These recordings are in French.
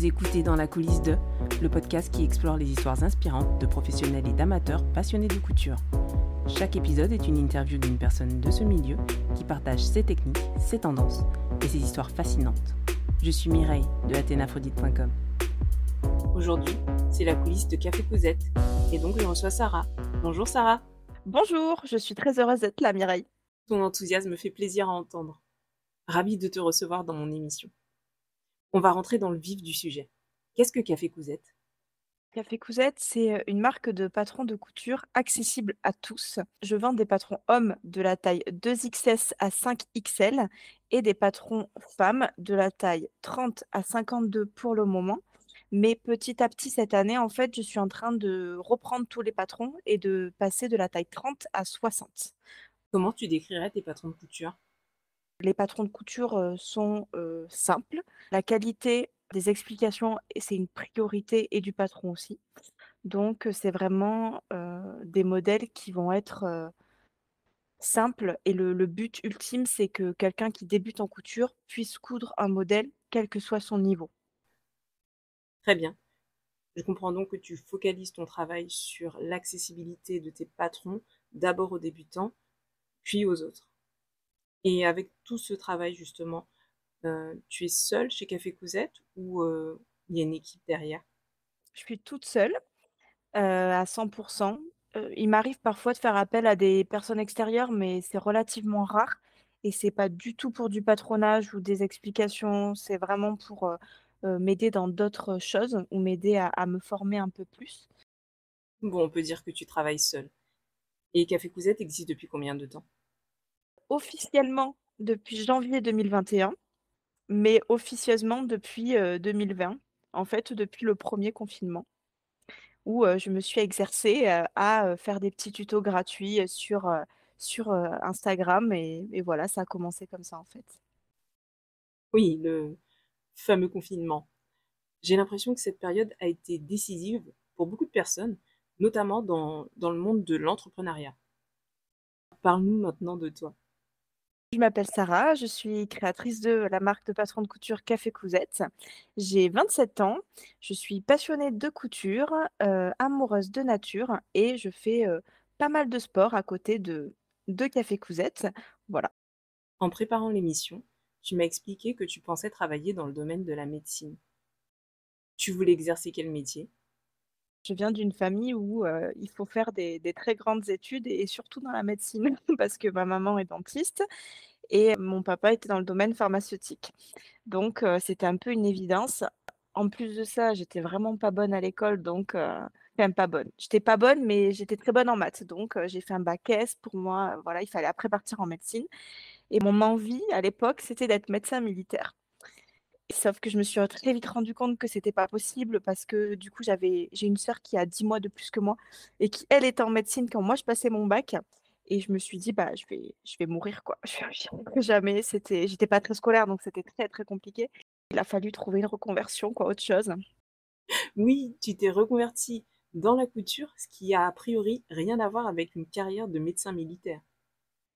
Vous écoutez Dans la coulisse de, le podcast qui explore les histoires inspirantes de professionnels et d'amateurs passionnés de couture. Chaque épisode est une interview d'une personne de ce milieu qui partage ses techniques, ses tendances et ses histoires fascinantes. Je suis Mireille de athénaphrodite.com. Aujourd'hui, c'est la coulisse de Café Cousette et donc je reçois Sarah. Bonjour Sarah. Bonjour, je suis très heureuse d'être là, Mireille. Ton enthousiasme me fait plaisir à entendre. Ravie de te recevoir dans mon émission. On va rentrer dans le vif du sujet. Qu'est-ce que Café Cousette ? Café Cousette, c'est une marque de patrons de couture accessible à tous. Je vends des patrons hommes de la taille 2XS à 5XL et des patrons femmes de la taille 30 à 52 pour le moment. Mais petit à petit, cette année, en fait, je suis en train de reprendre tous les patrons et de passer de la taille 30 à 60. Comment tu décrirais tes patrons de couture ? Les patrons de couture sont simples. La qualité des explications, c'est une priorité et du patron aussi. Donc, c'est vraiment des modèles qui vont être simples. Et le but ultime, c'est que quelqu'un qui débute en couture puisse coudre un modèle, quel que soit son niveau. Très bien. Je comprends donc que tu focalises ton travail sur l'accessibilité de tes patrons, d'abord aux débutants, puis aux autres. Et avec tout ce travail justement, tu es seule chez Café Cousette ou il y a une équipe derrière ? Je suis toute seule à 100. Il m'arrive parfois de faire appel à des personnes extérieures, mais c'est relativement rare et c'est pas du tout pour du patronage ou des explications, c'est vraiment pour, m'aider dans d'autres choses ou m'aider à me former un peu plus. Bon, on peut dire que tu travailles seule. Et Café Cousette existe depuis combien de temps ? Officiellement depuis janvier 2021, mais officieusement depuis, 2020. En fait, depuis le premier confinement où, je me suis exercée, à, faire des petits tutos gratuits, sur Instagram et voilà, ça a commencé comme ça, en fait. Oui, le fameux confinement. J'ai l'impression que cette période a été décisive pour beaucoup de personnes, notamment dans le monde de l'entrepreneuriat. Parle-nous maintenant de toi. Je m'appelle Sarah, je suis créatrice de la marque de patrons de couture Café Cousette. J'ai 27 ans, je suis passionnée de couture, amoureuse de nature et je fais, pas mal de sport à côté de Café Cousette. Voilà. En préparant l'émission, tu m'as expliqué que tu pensais travailler dans le domaine de la médecine. Tu voulais exercer quel métier ? Je viens d'une famille où, il faut faire des très grandes études et surtout dans la médecine parce que ma maman est dentiste et mon papa était dans le domaine pharmaceutique. Donc c'était un peu une évidence. En plus de ça, j'étais vraiment pas bonne à l'école donc enfin pas bonne. J'étais pas bonne, mais j'étais très bonne en maths donc j'ai fait un bac S. Pour moi, voilà, il fallait après partir en médecine et mon envie à l'époque, c'était d'être médecin militaire. Sauf que je me suis très vite rendu compte que c'était pas possible parce que du coup, j'ai une sœur qui a 10 mois de plus que moi et qui, elle, était en médecine quand moi je passais mon bac et je me suis dit: «Bah, je vais mourir, quoi. J'y arriverai jamais». J'étais pas très scolaire donc c'était très, très compliqué. Il a fallu trouver une reconversion, quoi, autre chose. Oui, tu t'es reconvertie dans la couture, ce qui a priori rien à voir avec une carrière de médecin militaire.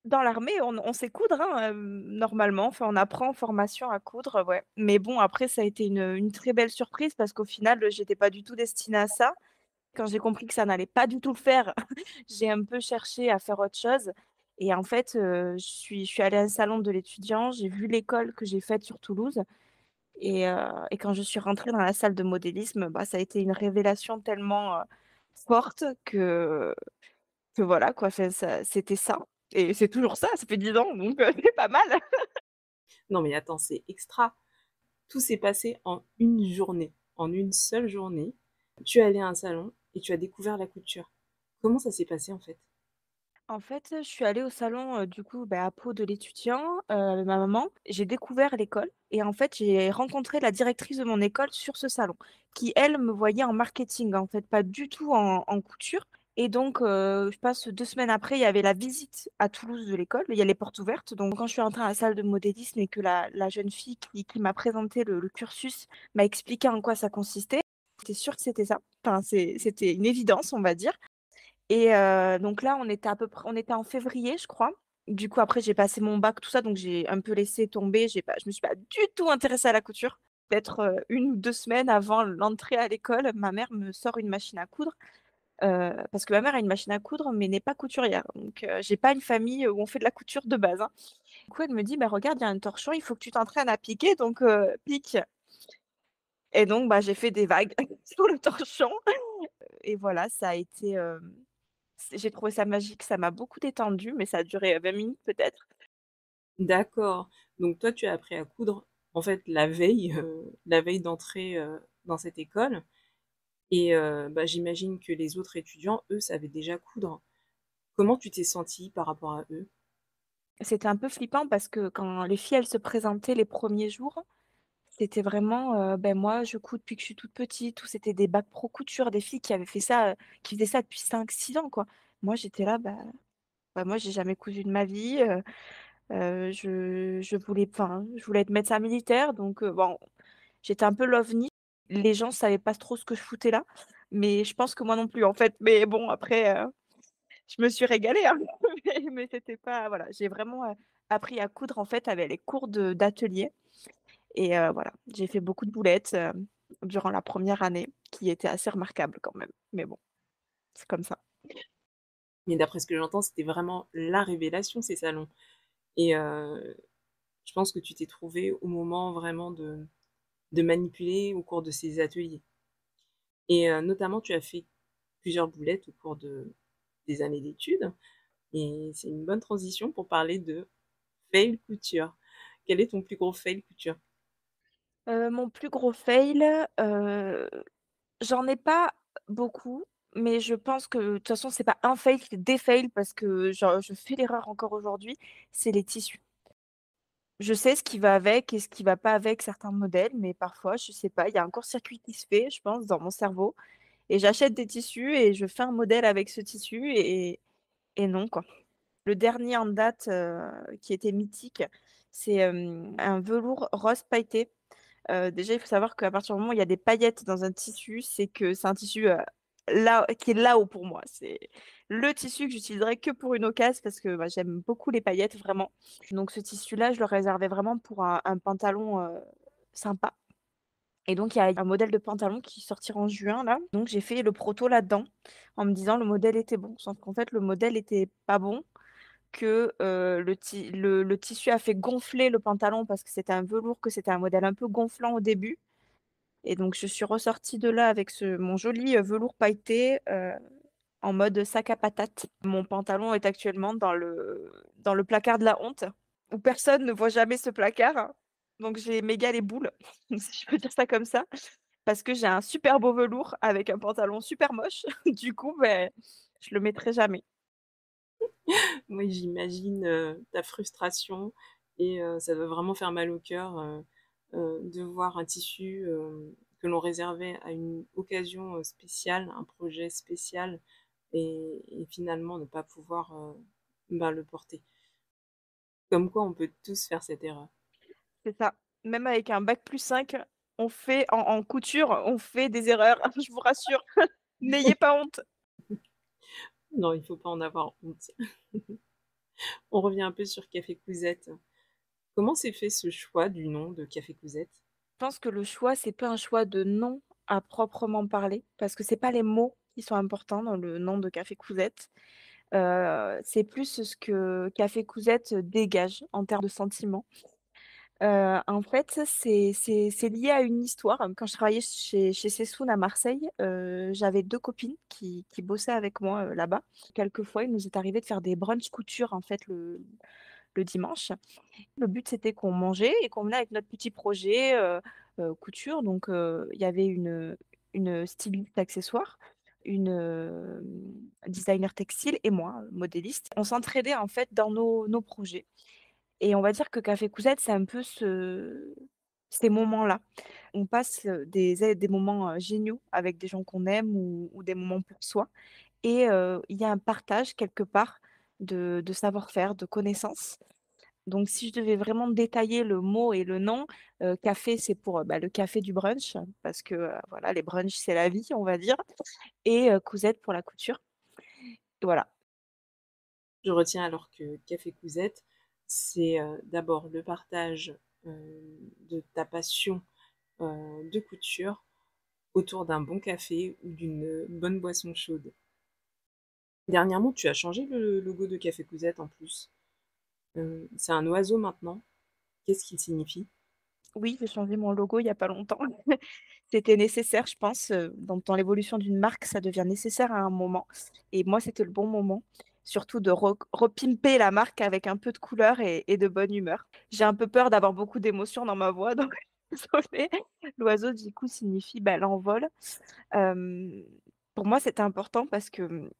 Dans l'armée, on sait coudre, hein, normalement, enfin, on apprend en formation à coudre, ouais. Mais bon, après ça a été une très belle surprise parce qu'au final, j'étais pas du tout destinée à ça. Quand j'ai compris que ça n'allait pas du tout le faire, j'ai un peu cherché à faire autre chose et en fait, je suis allée à un salon de l'étudiant, j'ai vu l'école que j'ai faite sur Toulouse et quand je suis rentrée dans la salle de modélisme, bah, ça a été une révélation tellement, forte que voilà quoi, enfin ça c'était ça et c'est toujours ça fait 10 ans donc c'est pas mal. Non mais attends, c'est extra. Tout s'est passé en une journée, en une seule journée. Tu es allée à un salon et tu as découvert la couture. Comment ça s'est passé en fait ? En fait, je suis allée au salon, du coup, bah, à Pau de l'étudiant, avec ma maman. J'ai découvert l'école et en fait, j'ai rencontré la directrice de mon école sur ce salon, qui elle, me voyait en marketing, en fait, pas du tout en couture et donc je passe 2 semaines après, il y avait la visite à Toulouse de l'école, il y a les portes ouvertes donc quand je suis rentrée dans la salle de modélisme et que la jeune fille qui m'a présenté le cursus m'a expliqué en quoi ça consistait, j'étais sûre que c'était ça. Enfin, c'était une évidence, on va dire. Et donc là, on était en février, je crois. Du coup, après, j'ai passé mon bac, tout ça, donc j'ai un peu laissé tomber. Je me suis pas du tout intéressée à la couture. peut-être, 1 ou 2 semaines avant l'entrée à l'école, ma mère me sort une machine à coudre, parce que ma mère a une machine à coudre, mais n'est pas couturière. Donc, j'ai pas une famille où on fait de la couture de base, hein. Du coup, elle me dit: «Bah, regarde, il y a un torchon, il faut que tu t'entraînes à piquer, donc pique». Et donc, bah, j'ai fait des vagues sur le torchon et voilà, ça a été, j'ai trouvé ça magique, ça m'a beaucoup détendue, mais ça a duré, 20 minutes peut-être. D'accord. Donc toi, tu as appris à coudre, en fait, la veille d'entrer, dans cette école et bah, j'imagine que les autres étudiants, eux, savaient déjà coudre. Comment tu t'es sentie par rapport à eux? C'était un peu flippant parce que quand les filles, elles se présentaient les premiers jours, c'était vraiment, moi je couds depuis que je suis toute petite, ou c'était des bacs pro couture, des filles qui avaient fait ça, qui faisaient ça depuis 5 6 ans, quoi. Moi j'étais là, moi j'ai jamais cousu de ma vie, je voulais être médecin militaire, donc bon, j'étais un peu l'ovni. Les gens savaient pas trop ce que je foutais là, mais je pense que moi non plus, en fait. Mais bon, après, je me suis régalée, hein, mais c'était pas, voilà, j'ai vraiment, appris à coudre, en fait, avec les cours d'atelier. Et voilà, j'ai fait beaucoup de boulettes, durant la première année, qui était assez remarquable quand même. Mais bon, c'est comme ça. Mais d'après ce que j'entends, c'était vraiment la révélation, ces salons et je pense que tu t'es trouvée au moment vraiment de manipuler au cours de ces ateliers et notamment, tu as fait plusieurs boulettes au cours de des années d'études et c'est une bonne transition pour parler de fail couture. Quel est ton plus gros fail couture? Mon plus gros fail, heu, j'en ai pas beaucoup, mais je pense que de toute façon, c'est pas un fail, c'est des fails parce que genre je fais l'erreur encore aujourd'hui, c'est les tissus. Je sais ce qui va avec et ce qui va pas avec certains modèles, mais parfois, je sais pas, il y a un court-circuit qui se fait, je pense, dans mon cerveau, et j'achète des tissus et je fais un modèle avec ce tissu et non, quoi. Le dernier en date, qui était mythique, c'est, un velours rose pailleté. Déjà, il faut savoir qu'à partir du moment où il y a des paillettes dans un tissu, c'est que c'est un tissu, là qui est là-haut pour moi. C'est le tissu que j'utiliserai que pour une occasion parce que, bah, j'aime beaucoup les paillettes, vraiment. Donc ce tissu-là, je le réservais vraiment pour un pantalon, sympa, et donc il y a un modèle de pantalon qui sortira en juin là, donc j'ai fait le proto là-dedans en me disant: «Le modèle était bon», sauf qu'en fait le modèle était pas bon, que, le tissu a fait gonfler le pantalon parce que c'était un velours, que c'était un modèle un peu gonflant au début, et donc je suis ressortie de là avec mon joli, velours pailleté, en mode sac à patates. Mon pantalon est actuellement dans le placard de la honte, où personne ne voit jamais ce placard. Donc j'ai méga les boules, si je peux dire ça comme ça, parce que j'ai un super beau velours avec un pantalon super moche. Du coup, beh, je le mettrai jamais. Oui, j'imagine, ta frustration et ça doit vraiment faire mal au cœur, de voir un tissu, que l'on réservait à une occasion, spéciale, un projet spécial et finalement ne pas pouvoir, bah, le porter. Comme quoi on peut tous faire cette erreur. C'est ça. Même avec un bac+5, on fait en couture, on fait des erreurs, je vous rassure. N'ayez pas honte. Non, il faut pas en avoir honte. On revient un peu sur Café Cousette. Comment s'est fait ce choix du nom de Café Cousette? Je pense que le choix, c'est pas un choix de nom à proprement parler, parce que c'est pas les mots qui sont importants dans le nom de Café Cousette. C'est plus ce que Café Cousette dégage en termes de sentiments. En fait, c'est lié à une histoire. Quand je travaillais chez Sessoun à Marseille, j'avais 2 copines qui bossaient avec moi, là-bas. Quelquefois, il nous est arrivé de faire des brunchs couture, en fait, le dimanche. Le but, c'était qu'on mangeait et qu'on venait avec notre petit projet, couture. Donc, il y avait une styliste accessoire, une, designer textile et moi, modéliste. On s'entraidait, en fait, dans nos projets, et on va dire que Café Cousette, c'est un peu ces moments-là. On passe, des moments, géniaux avec des gens qu'on aime, ou des moments pour soi, et il y a un partage quelque part de savoir-faire, de connaissances. Donc si je devais vraiment détailler le mot et le nom, café, c'est pour, bah, le café du brunch parce que, voilà, les brunchs, c'est la vie, on va dire, et cousette pour la couture. Voilà. Je retiens alors que Café Cousette, c'est, d'abord le partage, de ta passion de couture autour d'un bon café ou d'une bonne boisson chaude. Dernièrement, tu as changé le logo de Café Cousette en plus. C'est un oiseau maintenant. Qu'est-ce qu'il signifie? Oui, j'ai changé mon logo il y a pas longtemps. C'était nécessaire, je pense. Dans l'évolution d'une marque, ça devient nécessaire à un moment. Et moi, c'était le bon moment. Surtout de repimper la marque avec un peu de couleur et de bonne humeur. J'ai un peu peur d'avoir beaucoup d'émotions dans ma voix, donc désolée. L'oiseau, du coup, signifie l'envol. Euh, pour moi, c'était important parce que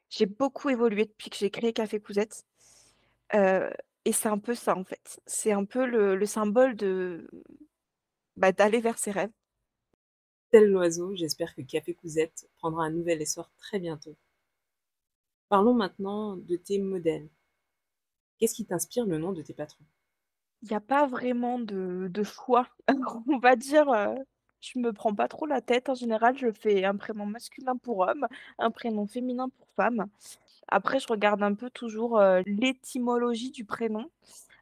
j'ai beaucoup évolué depuis que j'ai créé Café Cousette. Euh, et c'est un peu ça, en fait. C'est un peu le symbole d'aller vers ses rêves. Tel l'oiseau, j'espère que Café Cousette prendra un nouvel essor très bientôt. Parlons maintenant de tes modèles. Qu'est-ce qui t'inspire le nom de tes patrons? Il y a pas vraiment de choix. On va dire, je me prends pas trop la tête. En général, je fais un prénom masculin pour homme, un prénom féminin pour femme. Après, je regarde un peu toujours, l'étymologie du prénom.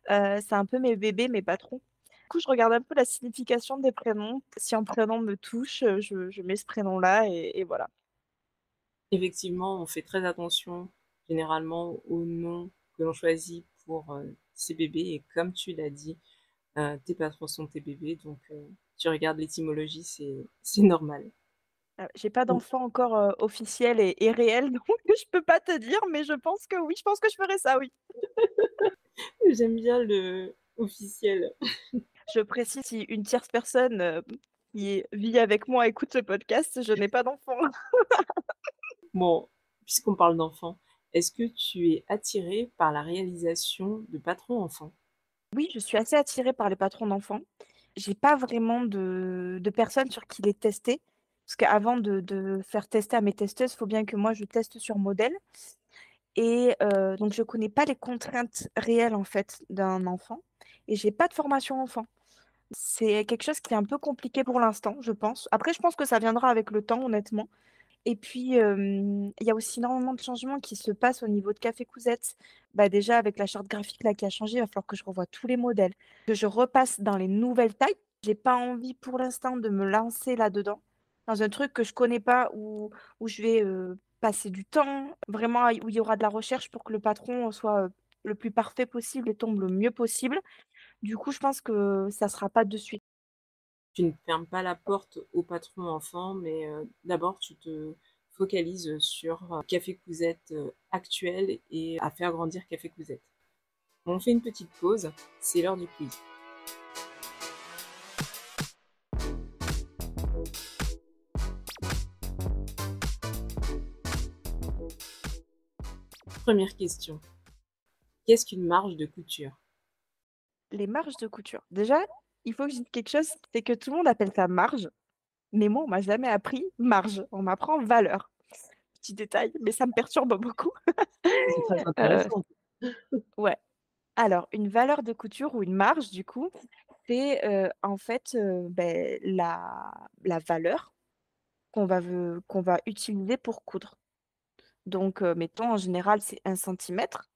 C'est un peu mes bébés, mes patrons. Du coup, je regarde un peu la signification des prénoms. Si un prénom me touche, je mets ce prénom-là et voilà. Effectivement, on fait très attention généralement aux noms que l'on choisit pour ses bébés et comme tu l'as dit, tes patrons sont tes bébés, donc tu regardes l'étymologie, c'est normal. J'ai pas Bon, d'enfant encore, officiel et réel, donc je peux pas te dire, mais je pense que oui, je pense que je ferai ça, oui. j'aime bien le officiel. Je précise, si une tierce personne, qui vit avec moi écoute ce podcast, je n'ai pas d'enfant. Bon, puisqu'on parle d'enfants, est-ce que tu es attirée par la réalisation de patrons enfants? Oui, je suis assez attirée par les patrons d'enfants. J'ai pas vraiment de personnes sur qui les tester, parce qu'avant de faire tester à mes testeuses, il faut bien que moi je teste sur modèle et donc je connais pas les contraintes réelles, en fait, d'un enfant et j'ai pas de formation enfant. C'est quelque chose qui est un peu compliqué pour l'instant, je pense. Après, je pense que ça viendra avec le temps, honnêtement. Et puis, il y a aussi énormément de changements qui se passent au niveau de Café Cousette. Bah, déjà, avec la charte graphique là, qui a changé, il va falloir que je revoie tous les modèles, que je repasse dans les nouvelles tailles. J'ai pas envie pour l'instant de me lancer là-dedans, dans un truc que je connais pas, où je vais passer du temps, vraiment où il y aura de la recherche pour que le patron soit le plus parfait possible et tombe le mieux possible. Du coup, je pense que ça sera pas de suite. Tu ne fermes pas la porte aux patrons enfants, mais d'abord tu te focalises sur Café Cousette actuel et à faire grandir Café Cousette. On fait une petite pause, c'est l'heure du quiz. Première question. Qu'est-ce qu'une marge de couture? Les marges de couture. Déjà, il faut que je dise quelque chose, c'est que tout le monde appelle ça marge, mais moi, on m'a jamais appris marge. On m'apprend valeur. Petit détail, mais ça me perturbe beaucoup. C'est très Euh, intéressant. ouais. Alors, une valeur de couture ou une marge, du coup, c'est en fait la valeur qu'on va utiliser pour coudre. Donc, mettons, en général, c'est 1 centimètre.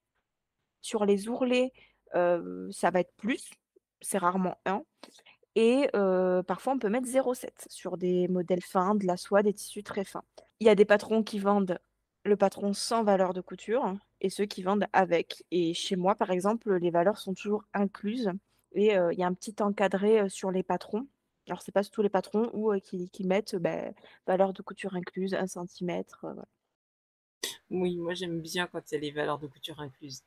Sur les ourlets, ça va être plus, c'est rarement un. Et parfois, on peut mettre 0,7 sur des modèles fins, de la soie, des tissus très fins. Il y a des patrons qui vendent le patron sans valeur de couture et ceux qui vendent avec. Et chez moi, par exemple, les valeurs sont toujours incluses et il y a un petit encadré sur les patrons. Alors, c'est pas sur tous les patrons ou qui mettent valeur de couture incluse, 1 centimètre. Voilà. Oui, moi j'aime bien quand il y a les valeurs de couture incluses.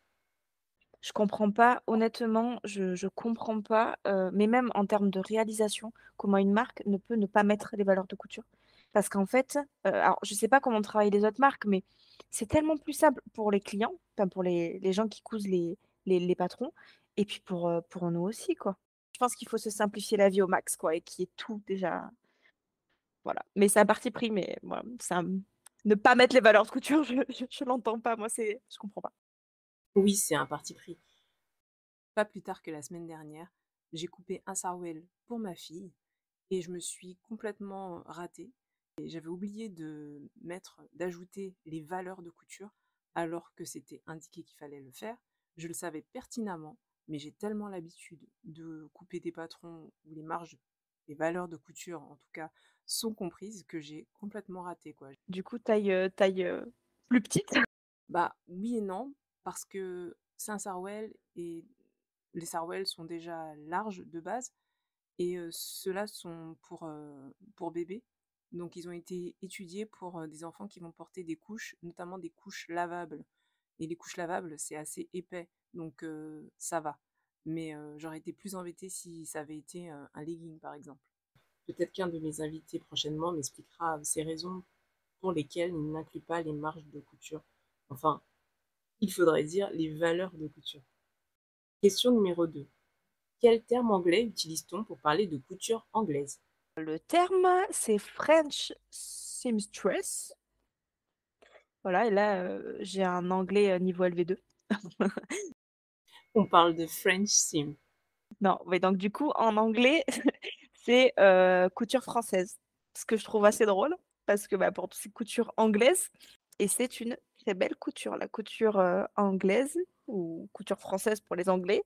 Je comprends pas, honnêtement, je comprends pas, mais même en termes de réalisation, comment une marque ne peut ne pas mettre les valeurs de couture. Parce qu'en fait, alors je sais pas comment travaillent les autres marques, mais c'est tellement plus simple pour les clients, enfin pour les gens qui cousent les patrons, et puis pour nous aussi, quoi. Je pense qu'il faut se simplifier la vie au max, quoi, et qu'il y ait tout déjà, voilà. Mais c'est un parti pris, mais voilà, ne pas mettre les valeurs de couture, je l'entends pas, moi, je comprends pas. Oui, c'est un parti pris. Pas plus tard que la semaine dernière, j'ai coupé un sarouel pour ma fille et je me suis complètement ratée. Et j'avais oublié d'ajouter les valeurs de couture alors que c'était indiqué qu'il fallait le faire. Je le savais pertinemment, mais j'ai tellement l'habitude de couper des patrons où les marges les valeurs de couture, en tout cas, sont comprises, que j'ai complètement raté, quoi. Du coup, taille, plus petite? Bah, oui et non, parce que c'est un sarouel et les sarouels sont déjà larges de base et ceux-là sont pour bébés. Donc ils ont été étudiés pour, des enfants qui vont porter des couches, notamment des couches lavables et les couches lavables, c'est assez épais, donc ça va. Mais j'aurais été plus embêtée si ça avait été, un legging, par exemple. Peut-être qu'un de mes invités prochainement m'expliquera ces raisons pour lesquelles il n'inclut pas les marges de couture. Enfin, il faudrait dire les valeurs de couture. Question numéro 2. Quel terme anglais utilise-t-on pour parler de couture anglaise? Le terme, c'est French seamstress. Voilà, et là, j'ai un anglais, niveau LV2. On parle de French seam. Non, mais donc du coup, en anglais, c'est couture française. Ce que je trouve assez drôle, parce que bah, pour tout, c'est couture anglaise, et c'est une très belle couture. La couture anglaise, ou couture française pour les Anglais,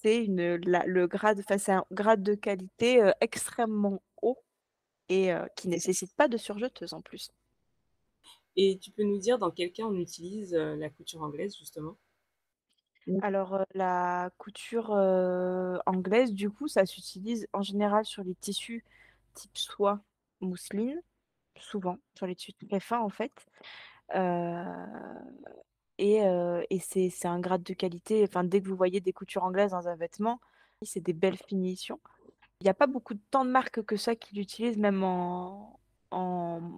le grade, enfin, c'est un grade de qualité extrêmement haut et qui nécessite pas de surjeteuse en plus. Et tu peux nous dire dans quel cas on utilise la couture anglaise, justement? Alors, la couture anglaise, du coup, ça s'utilise en général sur les tissus type soie, mousseline, souvent, sur les tissus très fins en fait. Euh, et c'est un grade de qualité. Enfin, dès que vous voyez des coutures anglaises dans un vêtement, c'est des belles finitions. Il n'y a pas beaucoup de tant de marques que ça qui l'utilisent, même en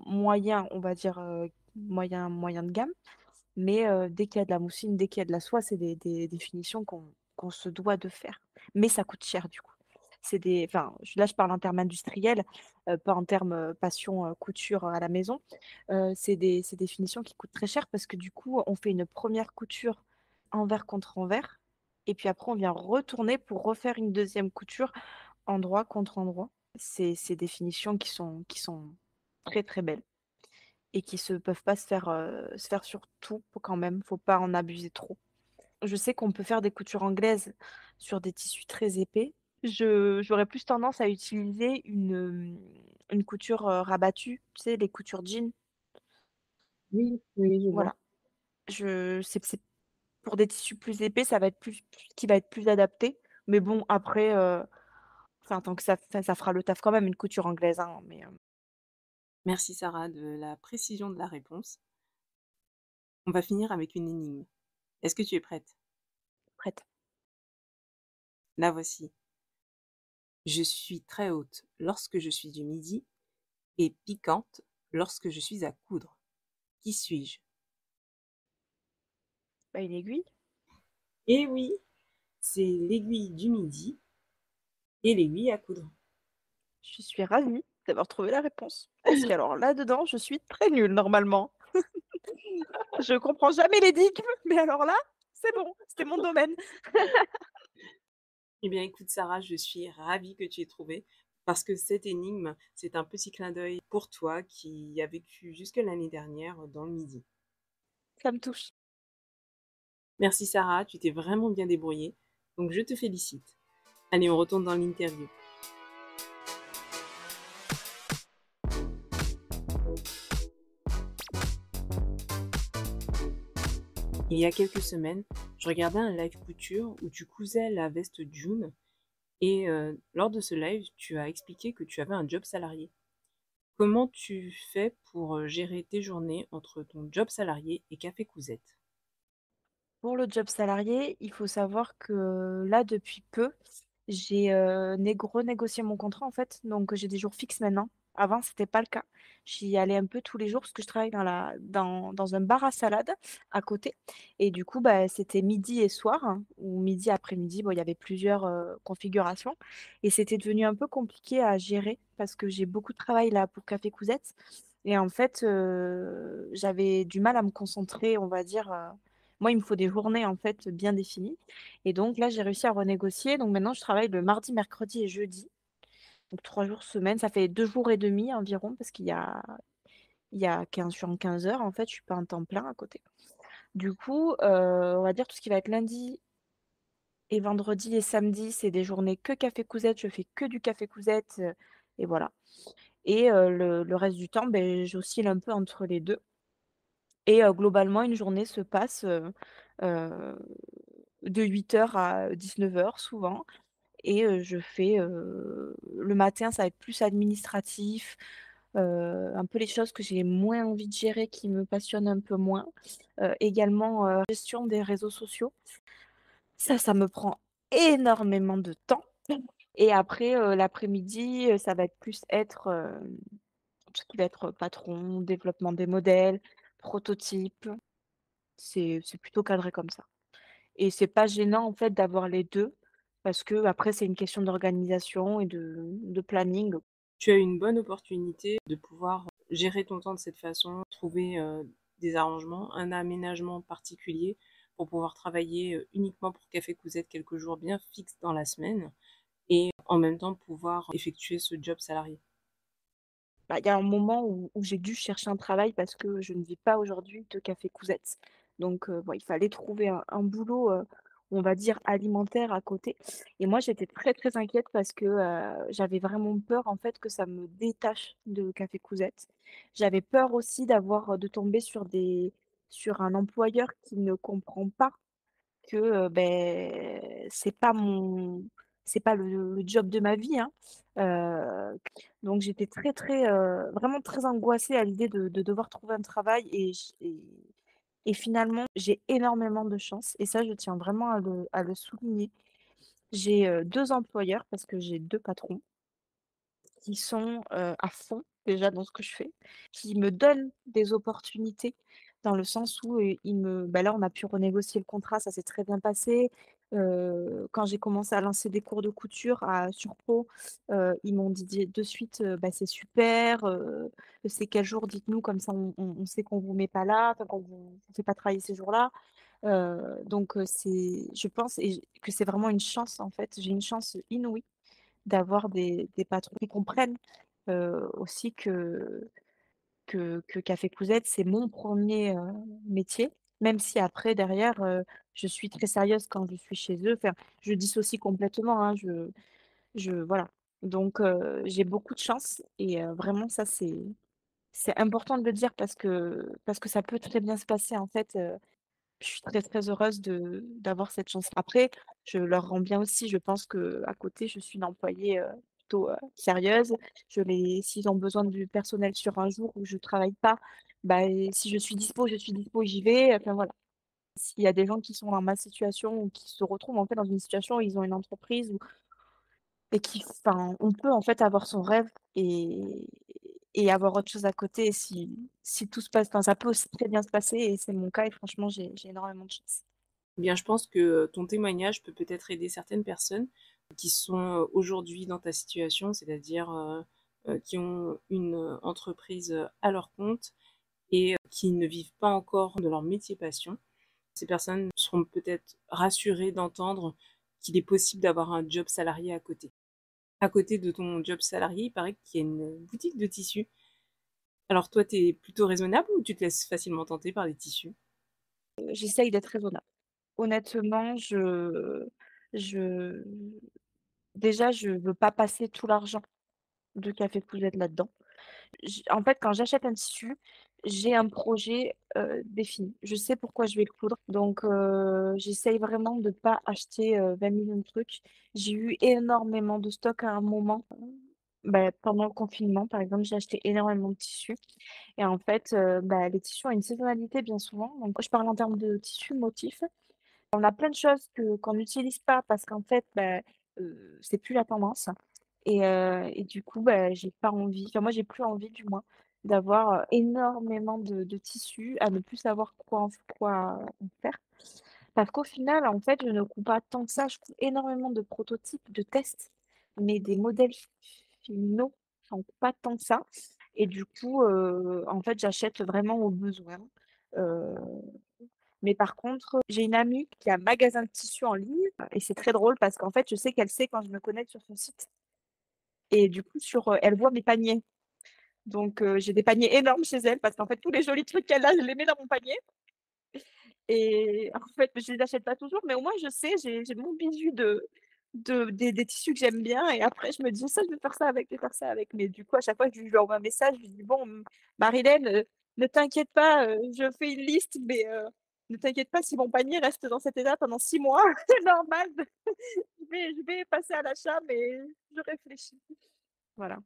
moyen, on va dire moyen de gamme. Mais dès qu'il y a de la mousseline, dès qu'il y a de la soie, c'est des finitions qu'on se doit de faire. Mais ça coûte cher du coup. Enfin, là, je parle en termes industriels, pas en termes passion couture à la maison. C'est des finitions qui coûtent très cher parce que du coup, on fait une première couture envers contre envers. Et puis après, on vient retourner pour refaire une deuxième couture endroit contre endroit. C'est des finitions qui sont très très belles et qui se peuvent pas se faire sur tout quand même. Faut pas en abuser trop. Je sais qu'on peut faire des coutures anglaises sur des tissus très épais. J'aurais plus tendance à utiliser une couture rabattue, tu sais, les coutures jeans. Oui, oui, je vois. Voilà. C'est pour des tissus plus épais, ça va être qui va être plus adapté. Mais bon, après, enfin, tant que ça fera le taf quand même, une couture anglaise, hein, mais Merci Sarah de la précision de la réponse. On va finir avec une énigme. Est-ce que tu es prête? prête. La voici. Je suis très haute lorsque je suis du midi et piquante lorsque je suis à coudre. Qui suis-je? Bah, une aiguille. Eh oui, c'est l'aiguille du midi et l'aiguille à coudre. Je suis ravie d'avoir trouvé la réponse. Parce qu'alors là-dedans, je suis très nulle normalement. Je comprends jamais l'énigme, mais alors là, c'est bon, c'était mon domaine. Eh bien, écoute, Sarah, je suis ravie que tu aies trouvé parce que cette énigme, c'est un petit clin d'œil pour toi qui a vécu jusque l'année dernière dans le Midi. Ça me touche. Merci, Sarah, tu t'es vraiment bien débrouillée, donc je te félicite. Allez, on retourne dans l'interview. Il y a quelques semaines, je regardais un live couture où tu cousais la veste June et lors de ce live, tu as expliqué que tu avais un job salarié. Comment tu fais pour gérer tes journées entre ton job salarié et Café Cousette? Pour le job salarié, il faut savoir que là, depuis peu, j'ai renégocié mon contrat en fait. Donc, j'ai des jours fixes maintenant. Avant, c'était pas le cas. J'y allais un peu tous les jours parce que je travaille dans un bar à salade à côté. Et du coup, bah, c'était midi et soir, hein, ou midi après-midi. Bon, il y avait plusieurs configurations. Et c'était devenu un peu compliqué à gérer parce que j'ai beaucoup de travail là pour Café Cousette. Et en fait, j'avais du mal à me concentrer, on va dire. Moi, il me faut des journées en fait bien définies. Et donc là, j'ai réussi à renégocier. Donc maintenant, je travaille le mardi, mercredi et jeudi. Donc 3 jours semaine. Ça fait 2 jours et demi environ parce qu'il y a 15, je suis en 15 heures en fait. Je suis pas en temps plein à côté. Du coup, on va dire tout ce qui va être lundi et vendredi et samedi, c'est des journées que café Cousette. Je fais que du café Cousette. et voilà. Et le reste du temps, beh, j'oscille un peu entre les 2. Et globalement, une journée se passe, heu, de 8 heures à 19 heures souvent. Et je fais, le matin, ça va être plus administratif, un peu les choses que j'ai moins envie de gérer, qui me passionnent un peu moins. Également, gestion des réseaux sociaux. Ça me prend énormément de temps. Et après, l'après-midi, ça va être plus être, tout ce qui va être patron, développement des modèles, prototypes. C'est plutôt cadré comme ça. Et c'est pas gênant en fait d'avoir les 2 parce qu'après c'est une question d'organisation et de planning. Tu as une bonne opportunité de pouvoir gérer ton temps de cette façon, trouver, des arrangements, un aménagement particulier pour pouvoir travailler, uniquement pour Café Cousette quelques jours bien fixes dans la semaine et en même temps pouvoir effectuer ce job salarié. Bah, il y a un moment où j'ai dû chercher un travail parce que je ne vis pas aujourd'hui de café Cousette. Donc bon, il fallait trouver un boulot, on va dire alimentaire à côté. Et moi j'étais très, très inquiète parce que, j'avais vraiment peur en fait que ça me détache de café Cousette. J'avais peur aussi de tomber sur un employeur qui ne comprend pas que, c'est pas le job de ma vie, hein. Donc j'étais très, très, vraiment très angoissée à l'idée de devoir trouver un travail. Et finalement, j'ai énormément de chance et ça, je tiens vraiment à le souligner. J'ai, 2 employeurs parce que j'ai 2 patrons qui sont, à fond déjà dans ce que je fais, qui me donnent des opportunités dans le sens où, là, on a pu renégocier le contrat, ça s'est très bien passé. Quand j'ai commencé à lancer des cours de couture sur Pau, ils m'ont dit de suite, «Bah, c'est super, c'est quel jour? Dites-nous, comme ça on sait qu'on vous met pas là, enfin qu'on vous fait pas travailler ces jours-là». Donc c'est je pense que c'est vraiment une chance, en fait. J'ai une chance inouïe d'avoir des patrons qui comprennent, aussi que Café Cousette, c'est mon premier er métier, même si après derrière, je suis très sérieuse quand je suis chez eux. Enfin, je dissocie complètement, hein, voilà. Donc j'ai beaucoup de chance et vraiment ça c'est important de le dire parce que ça peut très bien se passer en fait. Je suis très, très heureuse d'avoir cette chance. Après, je leur rends bien aussi. Je pense qu'à côté, je suis une employée, plutôt, sérieuse. S'ils ont besoin du personnel sur un jour où je travaille pas, bah, et si je suis dispo, j'y vais. Enfin voilà. S'il y a des gens qui sont dans ma situation ou qui se retrouvent en fait dans une situation où ils ont une entreprise et on peut en fait avoir son rêve et avoir autre chose à côté si tout se passe, ça peut aussi très bien se passer et c'est mon cas et franchement, j'ai énormément de chance. Eh bien, je pense que ton témoignage peut peut-être aider certaines personnes qui sont, aujourd'hui dans ta situation, c'est-à-dire, qui ont une, entreprise, à leur compte et qui ne vivent pas encore de leur métier passion. Ces personnes seront peut-être rassurées d'entendre qu'il est possible d'avoir un job salarié à côté. À côté de ton job salarié, il paraît qu'il y a une boutique de tissus. Alors toi, tu es plutôt raisonnable ou tu te laisses facilement tenter par les tissus? J'essaye d'être raisonnable. Honnêtement, je déjà, je veux pas passer tout l'argent de Café Cousette là-dedans. En fait, quand j'achète un tissu, j'ai un projet, défini. Je sais pourquoi je vais le coudre, donc j'essaye vraiment de pas acheter, 20 000 de trucs. J'ai eu énormément de stock à un moment, pendant le confinement, par exemple, j'ai acheté énormément de tissus et en fait, les tissus ont une saisonnalité bien souvent, donc je parle en termes de tissus motifs. On a plein de choses qu'on n'utilise pas parce qu'en fait, c'est plus la tendance et du coup, j'ai pas envie, enfin moi j'ai plus envie du moins d'avoir, énormément de tissus, à ne plus savoir quoi en faire. Parce qu'au final, en fait, je ne couds pas tant que ça, je couds énormément de prototypes, de tests, mais des modèles finaux, j'en couds pas tant que ça et du coup, en fait, j'achète vraiment au besoin. Heu mais par contre, j'ai une amie qui a un magasin de tissus en ligne et c'est très drôle parce qu'en fait, je sais qu'elle sait quand je me connecte sur son site et du coup elle voit mes paniers. Donc j'ai des paniers énormes chez elle parce qu'en fait tous les jolis trucs qu'elle a, je les mets dans mon panier et en fait, je les achète pas toujours mais au moins je sais, j'ai mon bijou des tissus que j'aime bien et après je me dis: «Ça, je vais faire ça avec, je vais faire ça avec». Mais du coup, à chaque fois que je lui envoie un message, je lui dis: «Bon, Marilène, ne t'inquiète pas, je fais une liste, mais ne t'inquiète pas si mon panier reste dans cet état pendant 6 mois, c'est normal, je vais passer à l'achat, mais je réfléchis». Voilà.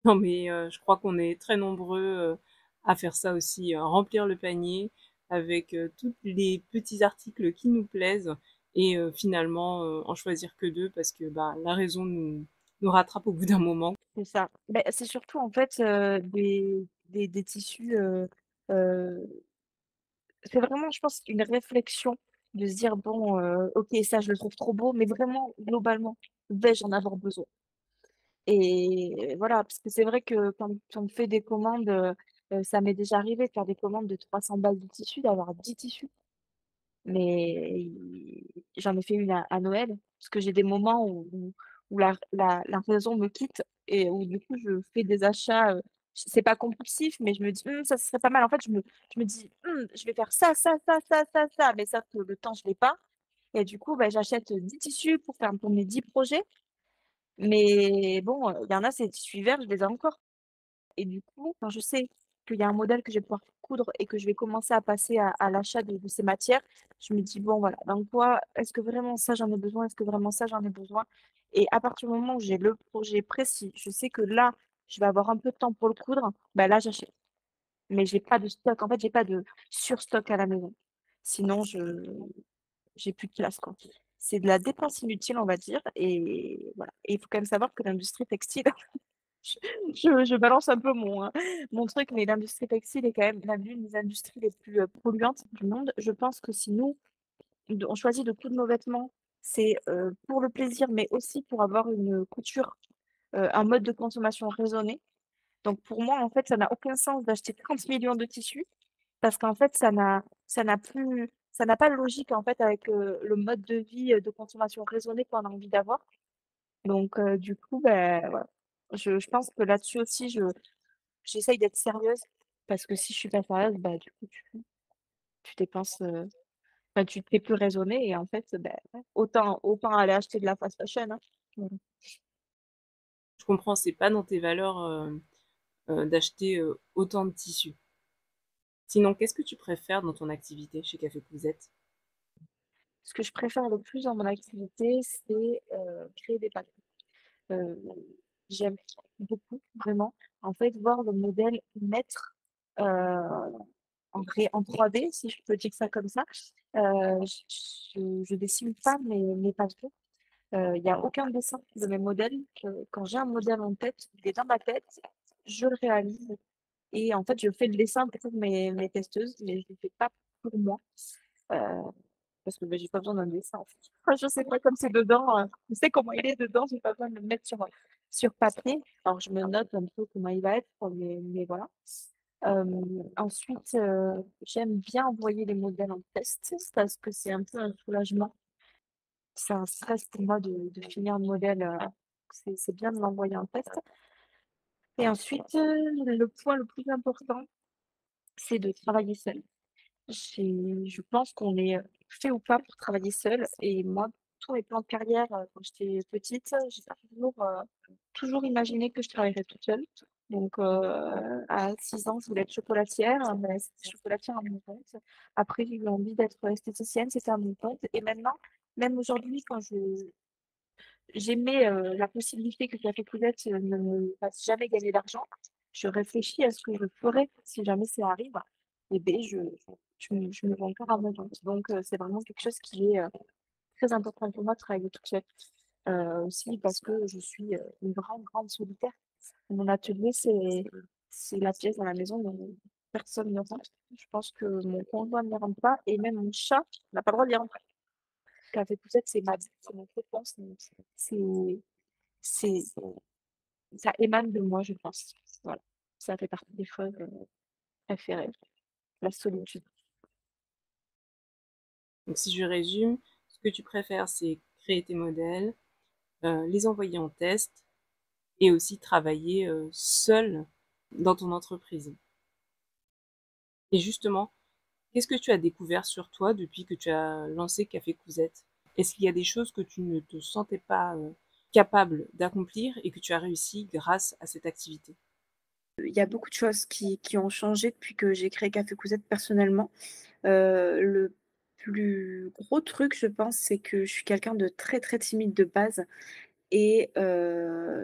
Non, mais je crois qu'on est très nombreux, à faire ça aussi, remplir le panier avec, tous les petits articles qui nous plaisent et finalement, en choisir que 2 parce que, bah, la raison nous rattrape au bout d'un moment. C'est ça. Beh, c'est surtout en fait, des tissus, heu, c'est vraiment je pense une réflexion de se dire: «Bon, OK, ça je le trouve trop beau, mais vraiment globalement, vais-je en avoir besoin?» Et voilà, parce que c'est vrai que quand on fait des commandes, ça m'est déjà arrivé de faire des commandes de 300 balles de tissu, d'avoir 10 tissus. Mais j'en ai fait une à Noël, parce que j'ai des moments où la raison me quitte et où du coup je fais des achats, c'est pas compulsif, mais je me dis: ça serait pas mal». En fait, je me dis: je vais faire ça, ça, ça, ça, ça, ça», mais sauf que le temps, je l'ai pas et du coup, bah, j'achète, 10 tissus pour mes 10 projets. Mais bon, il y en a, ces tissus verts, je les ai encore. Et du coup, quand je sais qu'il y a un modèle que je vais pouvoir coudre et que je vais commencer à passer à l'achat de ces matières, je me dis: «Bon voilà, dans quoi est-ce que vraiment ça j'en ai besoin? Est-ce que vraiment ça j'en ai besoin?» Et à partir du moment où j'ai le projet précis, je sais que là, je vais avoir un peu de temps pour le coudre, bah, là j'achète. Mais j'ai pas de stock, en fait, j'ai pas de surstock à la maison. Sinon j'ai plus de place, quoi. C'est de la dépense inutile, on va dire et voilà. Et il faut quand même savoir que l'industrie textile je balance un peu mon truc, mais l'industrie textile est quand même l'une des industries les plus, polluantes du monde. Je pense que si nous, on choisit de coudre nos vêtements, c'est, pour le plaisir, mais aussi pour avoir une couture, un mode de consommation raisonné. Donc pour moi, en fait, ça n'a aucun sens d'acheter 30 millions de tissus parce qu'en fait, ça n'a pas de logique, en fait, avec, le mode de vie, de consommation raisonnée qu'on a envie d'avoir. Donc du coup, ben voilà. Je pense que là-dessus aussi, j'essaye d'être sérieuse parce que si je suis pas sérieuse, bah, du coup, tu dépenses, enfin, tu es plus raisonnée et en fait, bah, ouais, autant aller acheter de la fast fashion, hein. Voilà. Je comprends, c'est pas dans tes valeurs, d'acheter, autant de tissus. Sinon, qu'est-ce que tu préfères dans ton activité chez Café Cousette? Ce que je préfère le plus dans mon activité, c'est, créer des pâtes. Heu, j'aime beaucoup, vraiment, en fait, voir le modèle naître, en 3D, si je peux dire ça comme ça. Je dessine pas mes patrons. Il y a aucun dessin de mes modèles. Quand j'ai un modèle en tête, il est dans ma tête, je le réalise et en fait, je fais le dessin pour mes testeuses, mais je le fais pas pour moi, heu, parce que, beh, j'ai pas besoin d'un dessin, en fait. Je sais pas, comme c'est dedans, je sais comment il est dedans, j'ai pas besoin de le mettre sur papier. Alors je me note un peu comment il va être, mais voilà. Ensuite, j'aime bien envoyer les modèles en test parce que c'est un peu un soulagement. C'est un stress pour moi de finir le modèle, c'est bien de l'envoyer en test et ensuite, le point le plus important, c'est de travailler seul. Je pense qu'on est, fait ou pas pour travailler seul et moi, tous mes plans de carrière, quand j'étais petite, j'ai toujours imaginé que je travaillerais toute seule. Donc, à 6 ans, je voulais être chocolatière, mais c'était chocolatière à mon compte. Après, j'ai eu envie d'être esthéticienne, c'était à mon compte et maintenant, même aujourd'hui, quand j'aimais, la possibilité que Café Cousette, ne me fasse jamais gagner d'argent. Je réfléchis à ce que je ferais si jamais ça arrive et beh, je me vois encore à mon compte. Donc c'est vraiment quelque chose qui est, très important pour moi de travailler toute seule. Aussi parce que je suis, une grande, grande solitaire. Mon atelier, c'est la pièce dans la maison où personne ne rentre. Je pense que mon conjoint n'y rentre pas et même mon chat n'a pas le droit d'y rentrer. Café Poussette, c'est ma vie, c'est mon cocon, c'est c'est ça émane de moi, je pense. Voilà. Ça fait partie des choses, préférées, la solitude. Donc si je résume, ce que tu préfères, c'est créer tes modèles, les envoyer en test et aussi travailler, seule dans ton entreprise. Et justement, qu'est-ce que tu as découvert sur toi depuis que tu as lancé Café Cousette? Est-ce qu'il y a des choses que tu ne te sentais pas capable d'accomplir et que tu as réussi grâce à cette activité? Il y a beaucoup de choses qui ont changé depuis que j'ai créé Café Cousette personnellement. Le plus gros truc, je pense, c'est que je suis quelqu'un de très, très timide de base et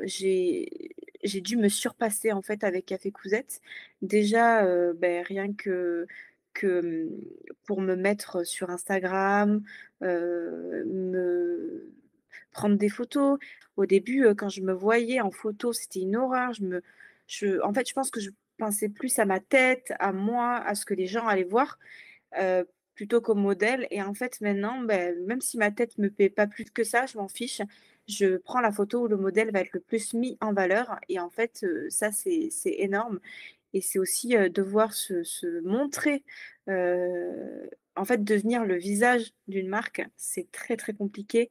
j'ai dû me surpasser, en fait, avec Café Cousette. Déjà, rien que, pour me mettre sur Instagram, me prendre des photos. Au début, quand je me voyais en photo, c'était une horreur. En fait, je pense que je pensais plus à ma tête, à moi, à ce que les gens allaient voir, heu, plutôt qu'au modèle et en fait, maintenant, même si ma tête me paie pas plus que ça, je m'en fiche. Je prends la photo où le modèle va être le plus mis en valeur et en fait, ça, c'est énorme et c'est aussi, devoir se montrer, en fait, devenir le visage d'une marque, c'est très, très compliqué.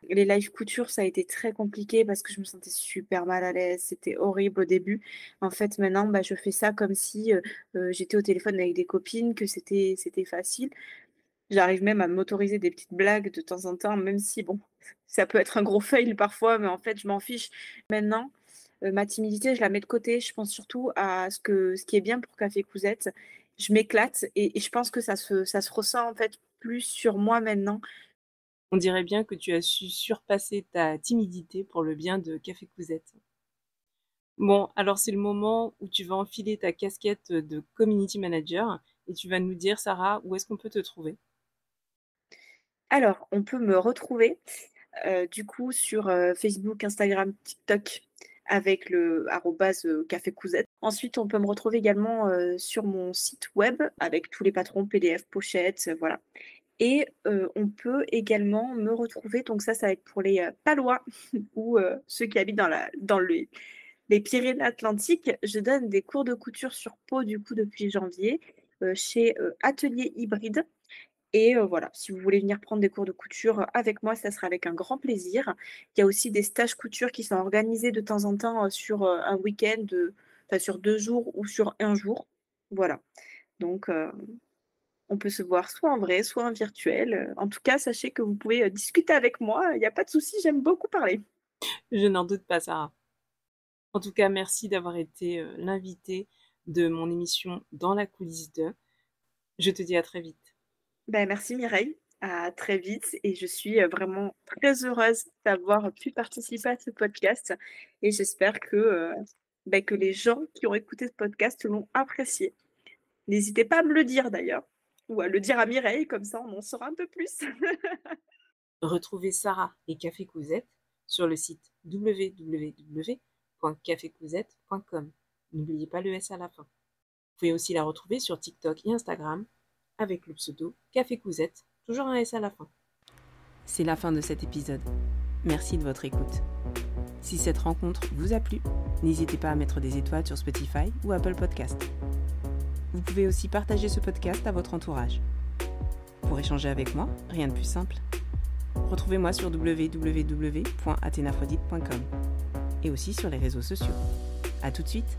Les live couture, ça a été très compliqué parce que je me sentais super mal à l'aise, c'était horrible au début. En fait, maintenant, je fais ça comme si, j'étais au téléphone avec des copines, que c'était facile. J'arrive même à m'autoriser des petites blagues de temps en temps, même si bon, ça peut être un gros fail parfois, mais en fait, je m'en fiche. Maintenant, ma timidité, je la mets de côté. Je pense surtout à ce qui est bien pour Café Cousette. Je m'éclate et je pense que ça se ressent en fait plus sur moi maintenant. On dirait bien que tu as su surpasser ta timidité pour le bien de Café Cousette. Bon, alors c'est le moment où tu vas enfiler ta casquette de community manager et tu vas nous dire, Sarah, où est-ce qu'on peut te trouver? Alors, on peut me retrouver, du coup sur, Facebook, Instagram, TikTok avec le arrobase, Café Cousette. Ensuite, on peut me retrouver également, sur mon site web avec tous les patrons PDF, pochettes, voilà. Et on peut également me retrouver, donc ça va être pour les, palois ou ceux qui habitent dans les Pyrénées-Atlantiques. Je donne des cours de couture sur peau, du coup, depuis janvier, chez, Atelier Hybride et voilà, si vous voulez venir prendre des cours de couture avec moi, ça sera avec un grand plaisir. Il y a aussi des stages couture qui sont organisés de temps en temps, sur, un week-end, enfin sur 2 jours ou sur un jour. Voilà, donc on peut se voir soit en vrai, soit en virtuel, en tout cas, sachez que vous pouvez, discuter avec moi, il y a pas de souci, j'aime beaucoup parler. Je n'en doute pas, Sarah. En tout cas, merci d'avoir été l'invitée de mon émission Dans la coulisse de. Je te dis à très vite. Merci Mireille, à très vite et je suis, vraiment très heureuse d'avoir pu participer à ce podcast et j'espère que les gens qui ont écouté ce podcast l'ont apprécié. N'hésitez pas à me le dire d'ailleurs ou à le dire à Mireille, comme ça on en saura un peu plus. Retrouvez Sarah et Café Cousette sur le site www.cafécousette.com. N'oubliez pas le S à la fin. Vous pouvez aussi la retrouver sur TikTok et Instagram avec le pseudo Café Cousette, toujours un S à la fin. C'est la fin de cet épisode. Merci de votre écoute. Si cette rencontre vous a plu, n'hésitez pas à mettre des étoiles sur Spotify ou Apple Podcast. Vous pouvez aussi partager ce podcast à votre entourage. Pour échanger avec moi, rien de plus simple. Retrouvez-moi sur www.athenaphrodite.com et aussi sur les réseaux sociaux. À tout de suite!